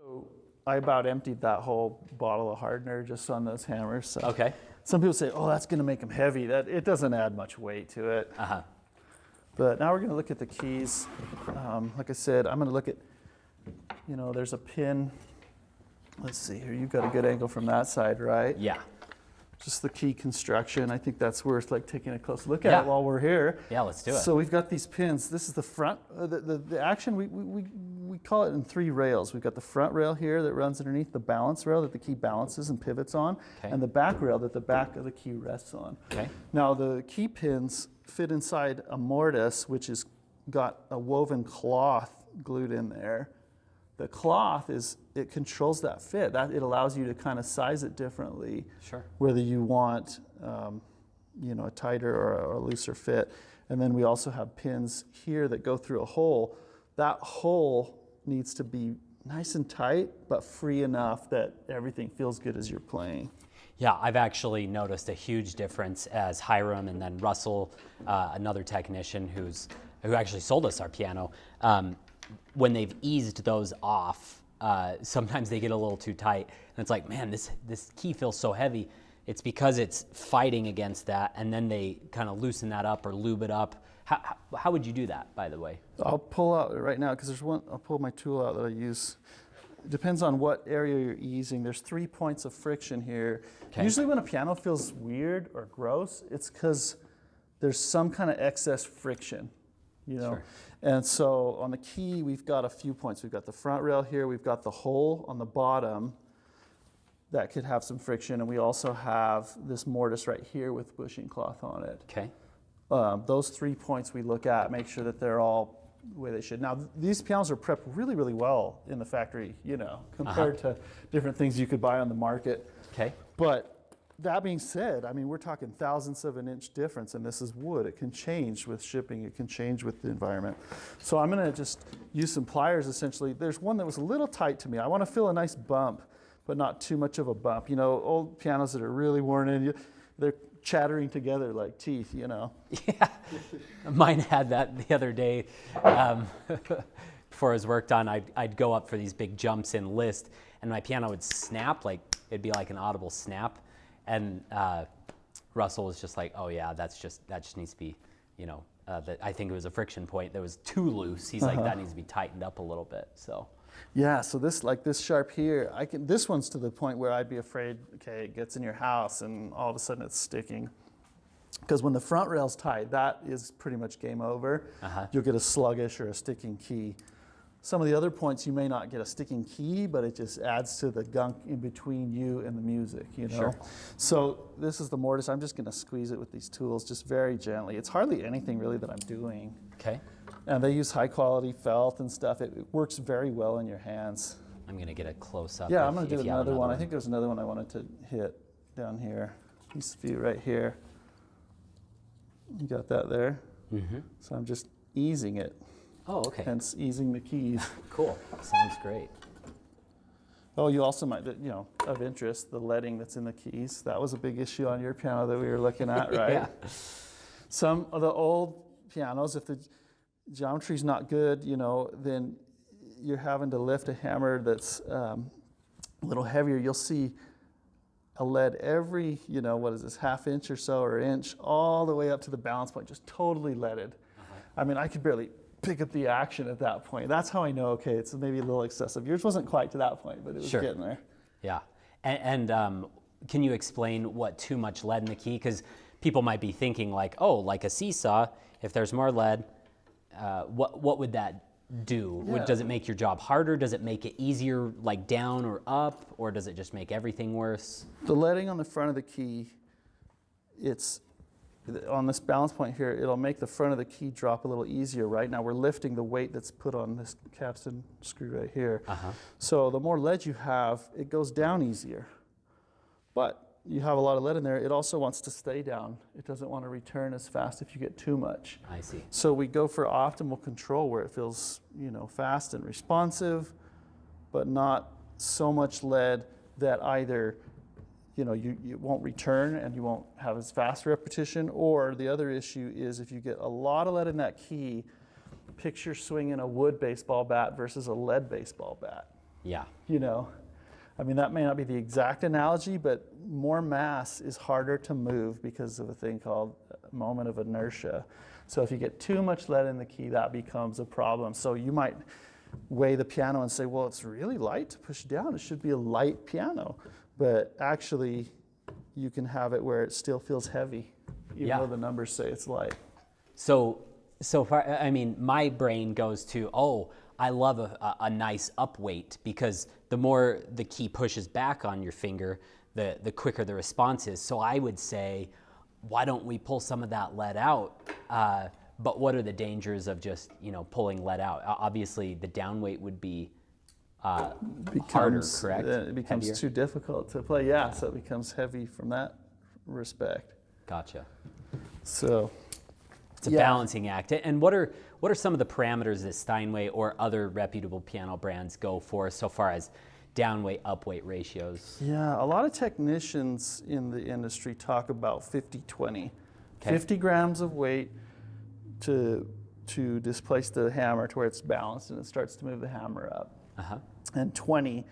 So I about emptied that whole bottle of hardener just on those hammers. So Okay. some people say, oh, that's going to make them heavy. It doesn't add much weight to it. Uh-huh. But now we're going to look at the keys. Like I said, I'm going to look at, there's a pin. Let's see here. You've got a good angle from that side, right? Yeah. Just the key construction. I think that's worth taking a close look at it while we're here. Yeah, let's do it. So we've got these pins. This is the front. The action, we call it in 3 rails. We've got the front rail here that runs underneath the balance rail that the key balances and pivots on, and the back rail that the back of the key rests on. Okay. Now the key pins fit inside a mortise, which has got a woven cloth glued in there. The cloth it controls that fit. It allows you to kind of size it differently. Sure. Whether you want, a tighter or a looser fit. And then we also have pins here that go through a hole. That hole needs to be nice and tight, but free enough that everything feels good as you're playing. Yeah, I've actually noticed a huge difference as Hyrum and then Russell, another technician who actually sold us our piano. When they've eased those off, sometimes they get a little too tight, and it's like, man, this key feels so heavy. It's because it's fighting against that, and then they kind of loosen that up or lube it up. How would you do that, by the way? I'll pull out right now, because I'll pull my tool out that I use. It depends on what area you're easing. There's 3 points of friction here. Okay. Usually when a piano feels weird or gross, it's because there's some kind of excess friction. Sure. And so on the key, we've got a few points. We've got the front rail here. We've got the hole on the bottom that could have some friction. And we also have this mortise right here with bushing cloth on it. Okay. Those 3 points we look at, make sure that they're all the way they should. Now, these pianos are prepped really, really well in the factory, compared to different things you could buy on the market. Okay. But that being said, I mean, we're talking thousandths of an inch difference, and this is wood. It can change with shipping. It can change with the environment. So I'm going to just use some pliers, essentially. There's one that was a little tight to me. I want to feel a nice bump, but not too much of a bump. Old pianos that are really worn in, they're chattering together like teeth, Yeah. Mine had that the other day. Before it was work done, I'd go up for these big jumps in list, and my piano would snap, it'd be like an audible snap. And Russell was just like, oh yeah, that just needs to be, I think it was a friction point that was too loose. He's like, that needs to be tightened up a little bit. So. Yeah, so this sharp here, this one's to the point where I'd be afraid, okay, it gets in your house and all of a sudden it's sticking. Because when the front rail's tight, that is pretty much game over. You'll get a sluggish or a sticking key. Some of the other points, you may not get a sticking key, but it just adds to the gunk in between you and the music, Sure. So this is the mortise. I'm just going to squeeze it with these tools just very gently. It's hardly anything really that I'm doing. Okay. And they use high quality felt and stuff. It works very well in your hands. I'm going to get a close up. Yeah, I'm going to do another one. I think there's another one I wanted to hit down here. These feet right here. You got that there? Mm-hmm. So I'm just easing it. Oh, okay. Hence easing the keys. Cool. Sounds great. Oh, you also might, of interest, the leading that's in the keys. That was a big issue on your piano that we were looking at, right? Yeah. Some of the old pianos, if the geometry's not good, then you're having to lift a hammer that's a little heavier. You'll see a lead every, what is this, half inch or so, or inch, all the way up to the balance point, just totally leaded. I mean, I could barely pick up the action at that point. That's how I know, okay, it's maybe a little excessive. Yours wasn't quite to that point, but it was getting there. Yeah. And can you explain what too much lead in the key? Because people might be thinking like a seesaw, if there's more lead, what would that do? Yeah. Does it make your job harder? Does it make it easier, like down or up? Or does it just make everything worse? The leading on the front of the key, it's on this balance point here, it'll make the front of the key drop a little easier. Right now we're lifting the weight that's put on this capstan screw right here. So the more lead you have, it goes down easier. But you have a lot of lead in there, it also wants to stay down. It doesn't want to return as fast if you get too much. I see. So we go for optimal control where it feels, fast and responsive, but not so much lead that either you won't return and you won't have as fast repetition, or the other issue is if you get a lot of lead in that key, picture swinging a wood baseball bat versus a lead baseball bat. Yeah. you know. I mean, that may not be the exact analogy, but more mass is harder to move because of a thing called moment of inertia. So if you get too much lead in the key, that becomes a problem. So you might weigh the piano and say, well, it's really light to push down. It should be a light piano. But actually, you can have it where it still feels heavy, even though the numbers say it's light. So far, I mean, my brain goes to, oh, I love a nice up weight, because the more the key pushes back on your finger, the quicker the response is. So I would say, why don't we pull some of that lead out? But what are the dangers of just, pulling lead out? Obviously, the down weight would be harder, correct? It becomes Heavier? too difficult to play. Yeah, so it becomes heavy from that respect. Gotcha. So it's a balancing act. And what are some of the parameters that Steinway or other reputable piano brands go for so far as down weight, up weight ratios? Yeah, a lot of technicians in the industry talk about 50-20. Okay. 50 grams of weight to displace the hammer to where it's balanced and it starts to move the hammer up. Uh-huh. And 20,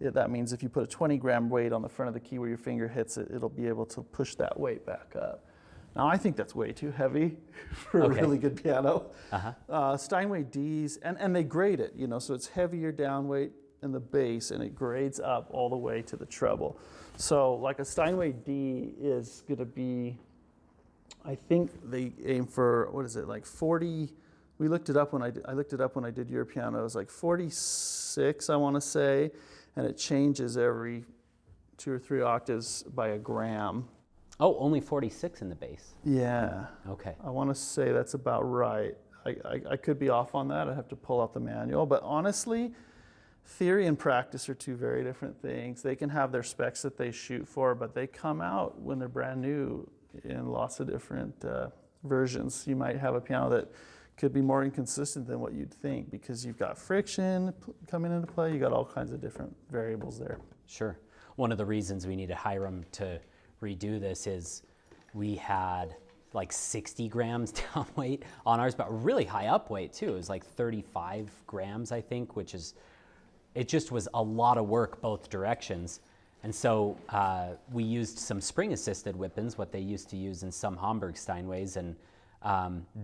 that means if you put a 20-gram weight on the front of the key where your finger hits it, it'll be able to push that weight back up. Now, I think that's way too heavy for a really good piano. Uh-huh. Steinway Ds, and they grade it, so it's heavier down weight in the bass, and it grades up all the way to the treble. So like a Steinway D is going to be, I think they aim for, what is it, like 40, we looked it up when I looked it up when I did your piano, it was like 46, I want to say, and it changes every 2 or 3 octaves by a gram. Oh, only 46 in the bass. Yeah. Okay. I want to say that's about right. I could be off on that. I'd have to pull out the manual. But honestly, theory and practice are two very different things. They can have their specs that they shoot for, but they come out when they're brand new in lots of different versions. You might have a piano that could be more inconsistent than what you'd think because you've got friction coming into play. You got all kinds of different variables there. Sure. One of the reasons we needed Hyrum to redo this is we had like 60 grams down weight on ours, but really high up weight too. It was like 35 grams, I think, which is, it just was a lot of work both directions. And so we used some spring-assisted whippings, what they used to use in some Hamburg Steinways, and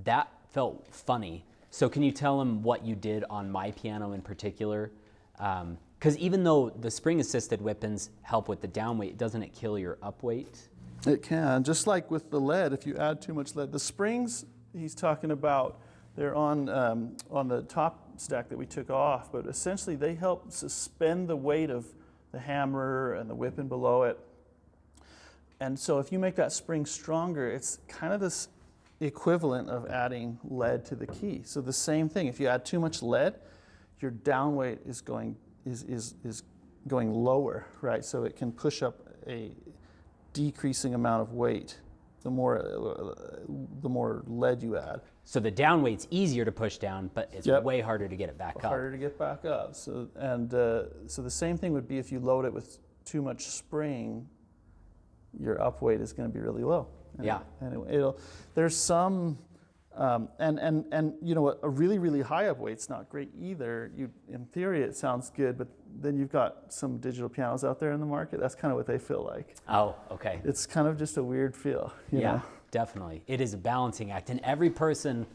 that felt funny. So can you tell them what you did on my piano in particular? Because even though the spring-assisted whippings help with the down weight, doesn't it kill your up weight? It can, just like with the lead, if you add too much lead. The springs he's talking about, they're on the top stack that we took off, but essentially they help suspend the weight of the hammer and the whipping below it. And so if you make that spring stronger, it's kind of this equivalent of adding lead to the key. So the same thing, if you add too much lead, your down weight is going lower, right? So it can push up a decreasing amount of weight the more lead you add. So the down weight's easier to push down, but it's way harder to get it back up. Harder to get back up. So so the same thing would be if you load it with too much spring, your up weight is going to be really low. And there's some and you know what, a really high up weight's not great either. In theory it sounds good, but then you've got some digital pianos out there in the market. That's kind of what they feel like. Oh, okay. It's kind of just a weird feel. You know? Definitely. It is a balancing act, and every person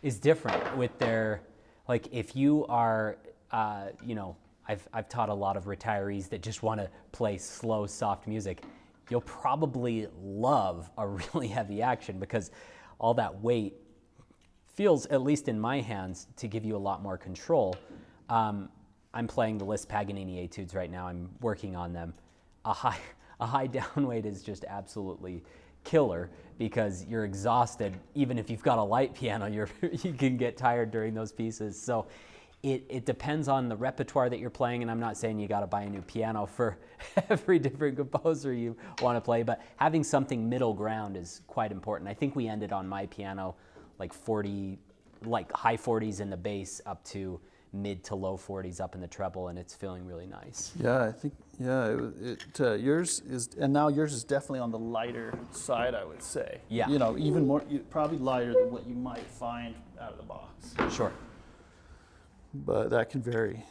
is different with their, like if you are, I've taught a lot of retirees that just want to play slow, soft music. You'll probably love a really heavy action because all that weight feels, at least in my hands, to give you a lot more control. I'm playing the Liszt Paganini Etudes right now. I'm working on them. A high down weight is just absolutely killer because you're exhausted. Even if you've got a light piano, you can get tired during those pieces. So it depends on the repertoire that you're playing, and I'm not saying you got to buy a new piano for every different composer you want to play, but having something middle ground is quite important. I think we ended on my piano like high 40s in the bass up to mid to low 40s up in the treble, and it's feeling really nice. Yeah, I think, yours is, and now yours is definitely on the lighter side, I would say. Yeah. You know, even more, probably lighter than what you might find out of the box. Sure. But that can vary.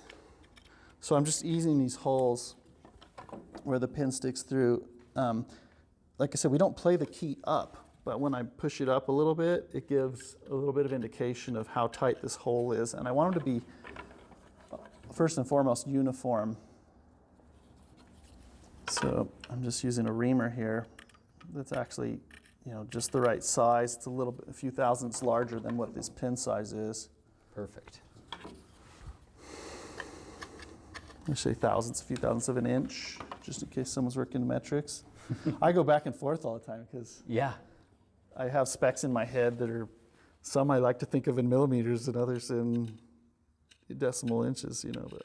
So I'm just easing these holes where the pin sticks through. Like I said, we don't play the key up, but when I push it up a little bit, it gives a little bit of indication of how tight this hole is. And I want them to be, first and foremost, uniform. So I'm just using a reamer here that's actually, just the right size. It's a few thousandths larger than what this pin size is. Perfect. I say a few thousandths of an inch, just in case someone's working metrics. I go back and forth all the time because I have specs in my head that are, some I like to think of in millimeters and others in decimal inches, but.